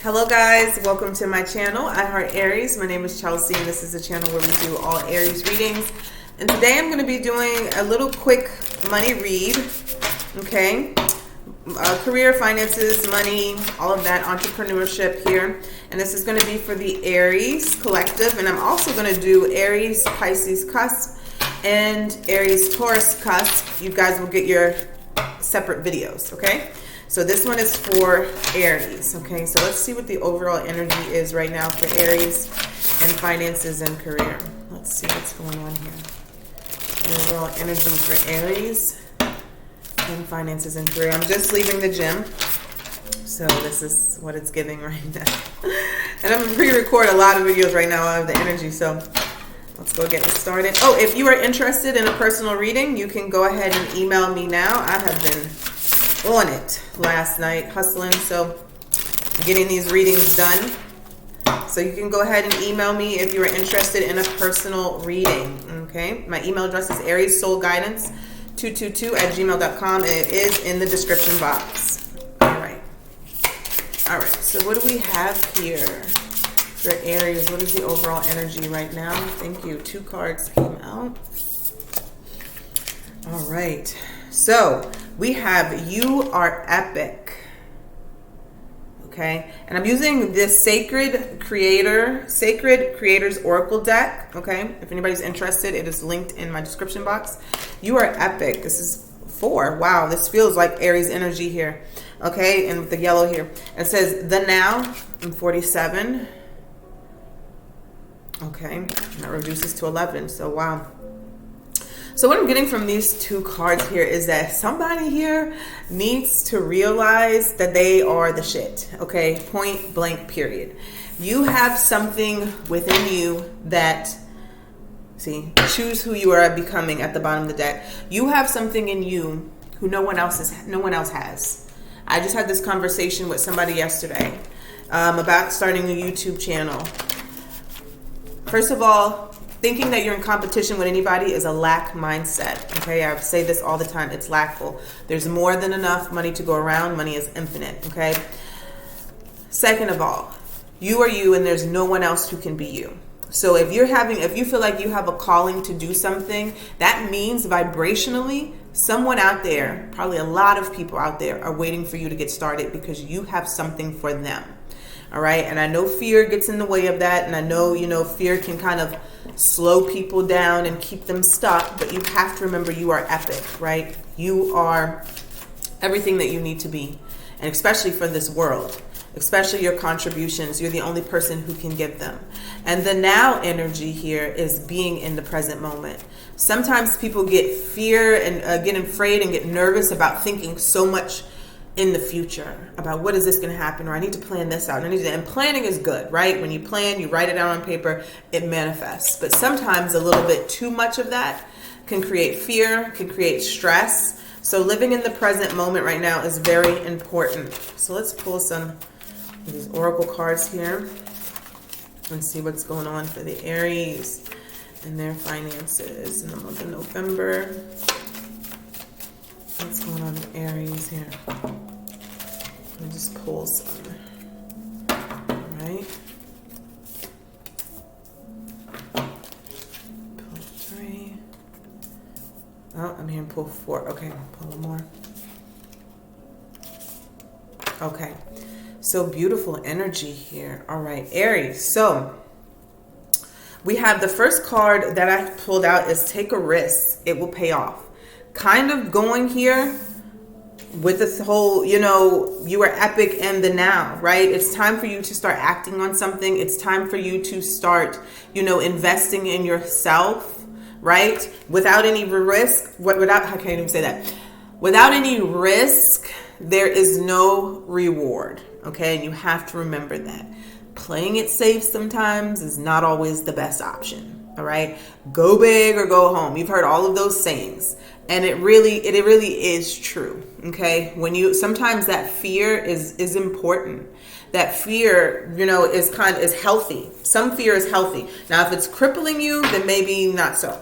Hello guys, welcome to my channel. I Heart Aries. My name is Chelsea and this is a channel where we do all Aries readings. And today I'm going to be doing a little quick money read, okay? Career, finances, money, all of that, entrepreneurship here. And this is going to be for the Aries collective. And I'm also going to do Aries, Pisces cusp and Aries, Taurus cusp. You guys will get your separate videos, okay? So this one is for Aries, okay? So let's see what the overall energy is right now for Aries and finances and career. Let's see what's going on here. The overall energy for Aries and finances and career. I'm just leaving the gym, so this is what it's giving right now. And I'm pre-record a lot of videos right now of the energy, so let's go get it started. Oh, if you are interested in a personal reading, you can go ahead and email me now. I have been on it last night, hustling, so getting these readings done. So you can go ahead and email me if you are interested in a personal reading, okay? My email address is ariessoulguidance222@gmail.com, and it is in the description box. All right, so what do we have here for Aries? What is the overall energy right now? Thank you. 2 cards came out. All right, so we have You Are Epic, okay? And I'm using this Sacred Creators Oracle deck, okay? If anybody's interested, it is linked in my description box. You Are Epic. This is 4. Wow, this feels like Aries energy here, okay? And with the yellow here. It says, the now, I'm 47. Okay, and that reduces to 11, so wow. So what I'm getting from these 2 cards here is that somebody here needs to realize that they are the shit, okay? Point blank, period. You have something within you that, see, choose who you are becoming at the bottom of the deck. You have something in you who no one else has. I just had this conversation with somebody yesterday about starting a YouTube channel. First of all, thinking that you're in competition with anybody is a lack mindset, okay? I say this all the time. It's lackful. There's more than enough money to go around. Money is infinite, okay? Second of all, you are you and there's no one else who can be you. So if you feel like you have a calling to do something, that means vibrationally, someone out there, probably a lot of people out there, are waiting for you to get started because you have something for them. All right. And I know fear gets in the way of that. And I know, fear can kind of slow people down and keep them stuck. But you have to remember you are epic, right? You are everything that you need to be. And especially for this world, especially your contributions, you're the only person who can give them. And the now energy here is being in the present moment. Sometimes people get fear and get afraid and get nervous about thinking so much in the future about what is this going to happen, or I need to plan this out. And planning is good, right? When you plan, you write it down on paper, it manifests. But sometimes a little bit too much of that can create fear, can create stress. So living in the present moment right now is very important. So let's pull some of these oracle cards here and see what's going on for the Aries and their finances in the month of November. What's going on in Aries here? Let me just pull some. All right. Pull 3. Oh, I'm here and pull 4. Okay, pull one more. Okay. So beautiful energy here. All right, Aries. So we have the first card that I pulled out is Take a Risk. It will pay off. Kind of going here with this whole, you are epic and the now, right? It's time for you to start acting on something. It's time for you to start, investing in yourself, right? Without any risk, I can't even say that. Without any risk, there is no reward, okay? And you have to remember that. Playing it safe sometimes is not always the best option. All right, go big or go home. You've heard all of those sayings, and it really is true. Okay, sometimes that fear is important. That fear, is healthy. Some fear is healthy. Now, if it's crippling you, then maybe not so.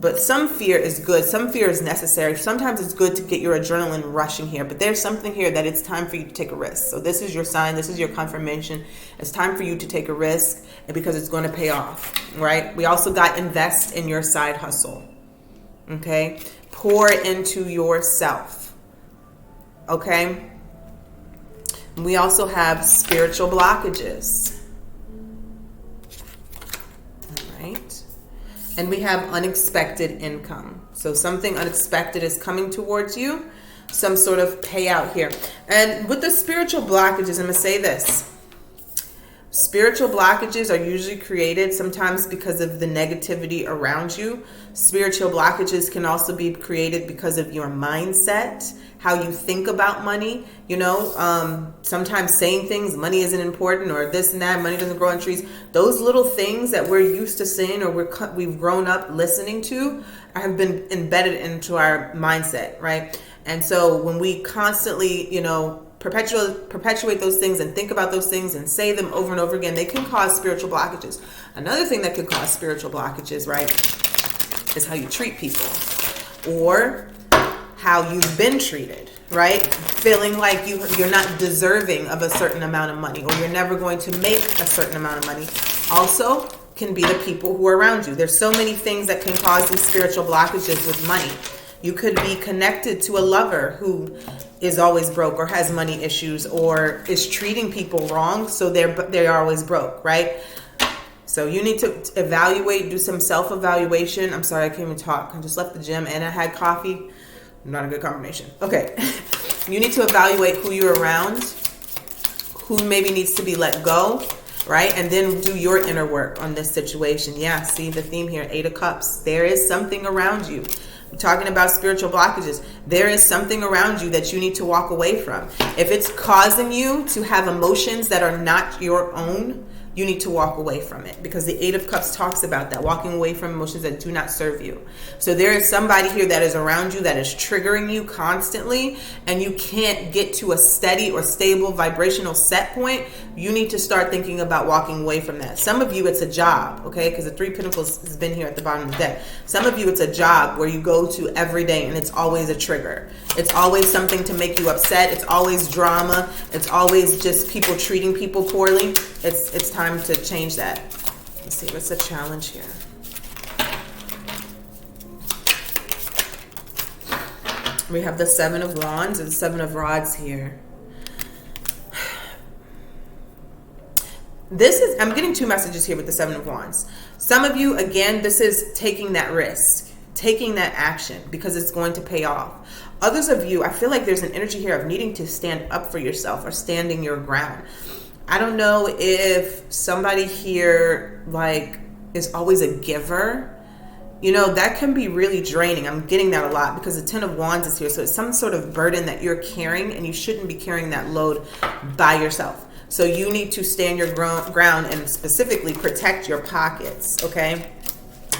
But some fear is good. Some fear is necessary. Sometimes it's good to get your adrenaline rushing here. But there's something here that it's time for you to take a risk. So this is your sign. This is your confirmation. It's time for you to take a risk, and because it's going to pay off, right? We also got invest in your side hustle. Okay? Pour into yourself. Okay? We also have spiritual blockages. All right? And we have unexpected income. So something unexpected is coming towards you. Some sort of payout here. And with the spiritual blockages, I'm going to say this. Spiritual blockages are usually created sometimes because of the negativity around you. Spiritual blockages can also be created because of your mindset, how you think about money. You know, sometimes saying things, money isn't important, or this and that, money doesn't grow on trees. Those little things that we're used to saying, or we've grown up listening to, have been embedded into our mindset, right? And so when we constantly, you know, perpetuate those things and think about those things and say them over and over again, they can cause spiritual blockages. Another thing that could cause spiritual blockages, right, is how you treat people, or how you've been treated, right? Feeling like you're not deserving of a certain amount of money, or you're never going to make a certain amount of money. Also can be the people who are around you. There's so many things that can cause these spiritual blockages with money. You could be connected to a lover who is always broke, or has money issues, or is treating people wrong, so they're always broke, right? So you need to evaluate, do some self-evaluation. I'm sorry, I can't even talk. I just left the gym and I had coffee. Not a good combination. Okay. You need to evaluate who you're around, who maybe needs to be let go, right? And then do your inner work on this situation. Yeah, see the theme here, 8 of Cups. There is something around you. I'm talking about spiritual blockages. There is something around you that you need to walk away from. If it's causing you to have emotions that are not your own, you need to walk away from it, because the 8 of Cups talks about that, walking away from emotions that do not serve you. So there is somebody here that is around you that is triggering you constantly, and you can't get to a steady or stable vibrational set point. You need to start thinking about walking away from that. Some of you, it's a job, okay? Because the 3 Pentacles has been here at the bottom of the deck. Some of you, it's a job where you go to every day, and it's always a trigger. It's always something to make you upset. It's always drama. It's always just people treating people poorly. It's time to change that. Let's see, what's the challenge here? We have the 7 of Wands and the 7 of Rods here. I'm getting 2 messages here with the 7 of Wands. Some of you, again, this is taking that risk, taking that action, because it's going to pay off. Others of you, I feel like there's an energy here of needing to stand up for yourself, or standing your ground. I don't know if somebody here like is always a giver. You know, that can be really draining. I'm getting that a lot because the 10 of Wands is here. So it's some sort of burden that you're carrying, and you shouldn't be carrying that load by yourself. So you need to stand your ground and specifically protect your pockets, okay?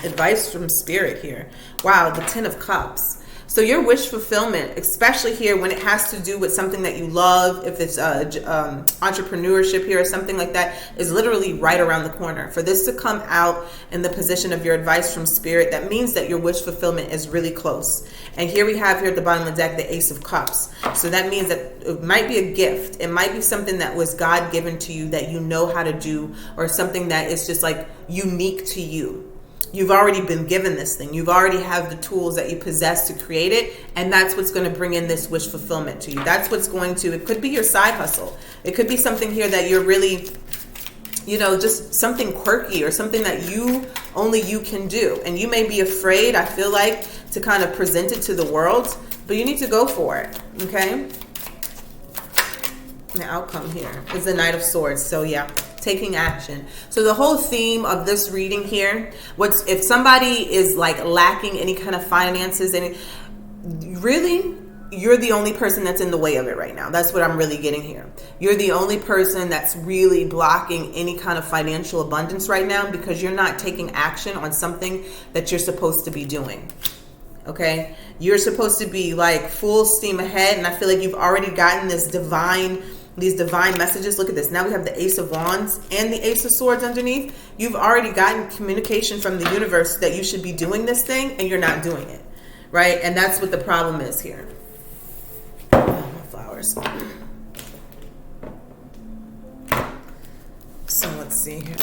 Advice from Spirit here. Wow, the 10 of Cups. So your wish fulfillment, especially here when it has to do with something that you love, if it's entrepreneurship here or something like that, is literally right around the corner. For this to come out in the position of your advice from Spirit, that means that your wish fulfillment is really close. And here we have here at the bottom of the deck, the Ace of Cups. So that means that it might be a gift. It might be something that was God given to you that you know how to do, or something that is just like unique to you. You've already been given this thing. You've already have the tools that you possess to create it. And that's what's going to bring in this wish fulfillment to you. That's what's going to, it could be your side hustle. It could be something here that you're really, you know, just something quirky or something that only you can do. And you may be afraid, I feel like, to kind of present it to the world, but you need to go for it. Okay. The outcome here is the Knight of Swords. So yeah, taking action. So the whole theme of this reading here, if somebody is like lacking any kind of finances, and really, you're the only person that's in the way of it right now. That's what I'm really getting here. You're the only person that's really blocking any kind of financial abundance right now, because you're not taking action on something that you're supposed to be doing. Okay, you're supposed to be like full steam ahead, and I feel like you've already gotten this divine these divine messages. Look at this. Now we have the Ace of Wands and the Ace of Swords underneath. You've already gotten communication from the universe that you should be doing this thing and you're not doing it, right? And that's what the problem is here. Oh, my flowers. So let's see here.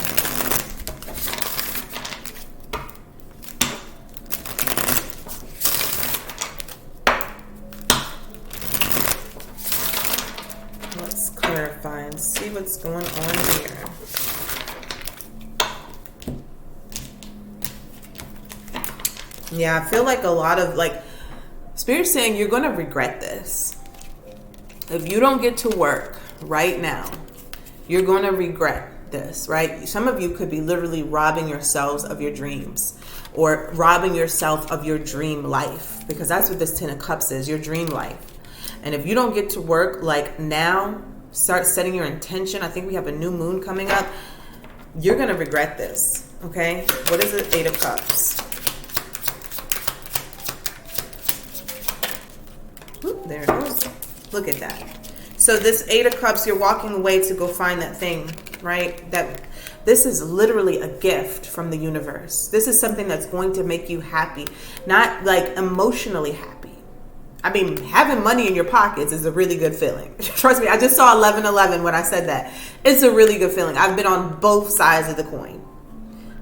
Let's clarify and see what's going on here. Yeah, I feel like a lot of Spirit's saying you're going to regret this. If you don't get to work right now, you're going to regret this, right? Some of you could be literally robbing yourselves of your dreams or robbing yourself of your dream life, because that's what this 10 of Cups is, your dream life. And if you don't get to work now, start setting your intention. I think we have a new moon coming up. You're going to regret this, okay? What is it? 8 of Cups. Oop, there it goes. Look at that. So this 8 of Cups, you're walking away to go find that thing, right? This is literally a gift from the universe. This is something that's going to make you happy, not emotionally happy. I mean, having money in your pockets is a really good feeling. Trust me, I just saw 1111 when I said that. It's a really good feeling. I've been on both sides of the coin.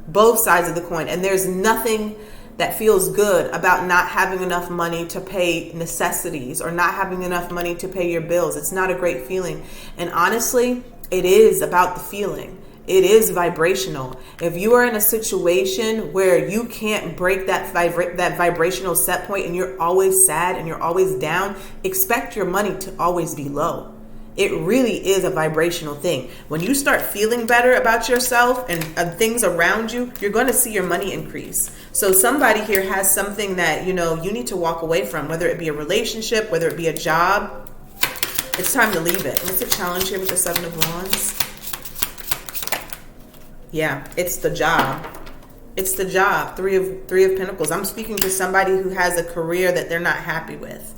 Both sides of the coin. And there's nothing that feels good about not having enough money to pay necessities or not having enough money to pay your bills. It's not a great feeling. And honestly, it is about the feeling. It is vibrational. If you are in a situation where you can't break that vibrational set point and you're always sad and you're always down, expect your money to always be low. It really is a vibrational thing. When you start feeling better about yourself and things around you, you're going to see your money increase. So somebody here has something that, you need to walk away from, whether it be a relationship, whether it be a job. It's time to leave it. What's the challenge here with the 7 of Wands? Yeah, it's the job. It's the job. Three of Pentacles. I'm speaking to somebody who has a career that they're not happy with.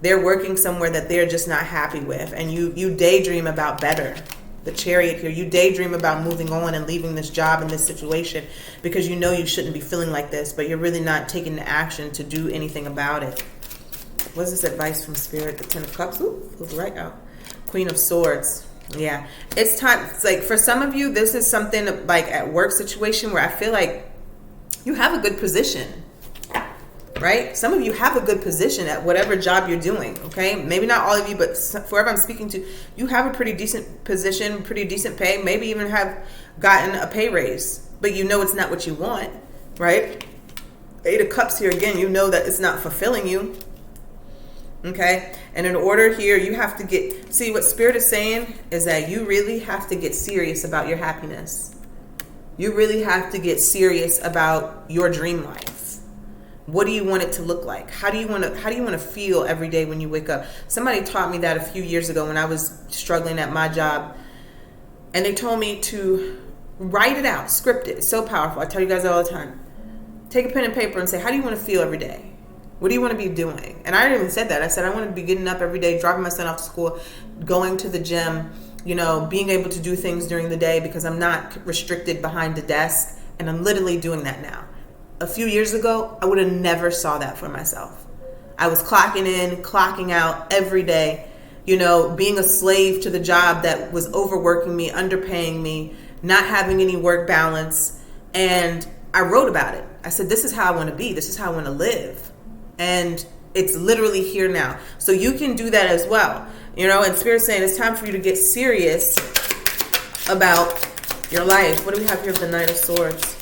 They're working somewhere that they're just not happy with. And you daydream about better. The Chariot here. You daydream about moving on and leaving this job and this situation because you know you shouldn't be feeling like this, but you're really not taking the action to do anything about it. What's this advice from Spirit? The 10 of Cups. Ooh, goes right out. Queen of Swords. Yeah. It's time. It's for some of you, this is something at work situation where I feel like you have a good position. Right? Some of you have a good position at whatever job you're doing, okay? Maybe not all of you, but whoever I'm speaking to, you have a pretty decent position, pretty decent pay, maybe even have gotten a pay raise, but you know it's not what you want, right? 8 of Cups here again, you know that it's not fulfilling you, okay? And in order here, you have to see what Spirit is saying is that you really have to get serious about your happiness. You really have to get serious about your dream life. What do you want it to look like? How do you want to feel every day when you wake up? Somebody taught me that a few years ago when I was struggling at my job. And they told me to write it out, script it. It's so powerful. I tell you guys all the time. Take a pen and paper and say, how do you want to feel every day? What do you want to be doing? And I even said that. I said, I want to be getting up every day, dropping my son off to school, going to the gym, being able to do things during the day because I'm not restricted behind the desk. And I'm literally doing that now. A few years ago, I would have never saw that for myself. I was clocking in, clocking out every day, being a slave to the job that was overworking me, underpaying me, not having any work balance. And I wrote about it. I said, this is how I want to be. This is how I want to live. And it's literally here now. So you can do that as well. And Spirit's saying it's time for you to get serious about your life. What do we have here with the Knight of Swords?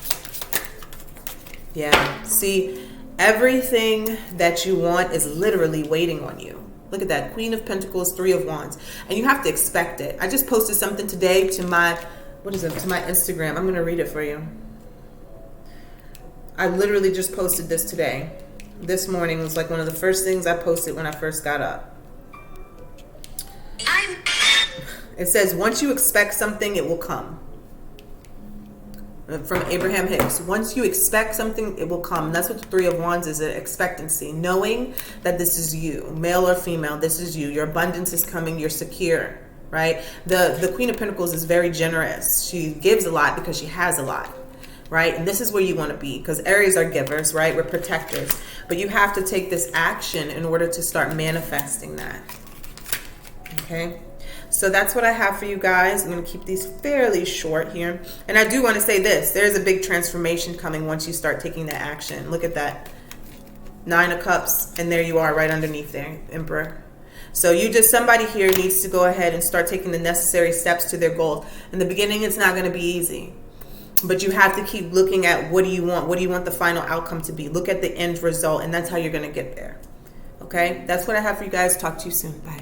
Yeah. See, everything that you want is literally waiting on you. Look at that. Queen of Pentacles, 3 of Wands. And you have to expect it. I just posted something today to my Instagram. I'm going to read it for you. I literally just posted this today. This morning was one of the first things I posted when I first got up. It says, once you expect something, it will come. From Abraham Hicks. Once you expect something, it will come. That's what the 3 of Wands is, an expectancy. Knowing that this is you, male or female, this is you. Your abundance is coming. You're secure. right? The Queen of Pentacles is very generous. She gives a lot because she has a lot, right? And this is where you want to be, because Aries are givers, right? We're protectors. But you have to take this action in order to start manifesting that. Okay? So that's what I have for you guys. I'm going to keep these fairly short here. And I do want to say this. There's a big transformation coming once you start taking that action. Look at that. 9 of Cups. And there you are right underneath there, Emperor. So somebody here needs to go ahead and start taking the necessary steps to their goal. In the beginning, it's not going to be easy. But you have to keep looking at what do you want? What do you want the final outcome to be? Look at the end result, and that's how you're going to get there. Okay? That's what I have for you guys. Talk to you soon. Bye.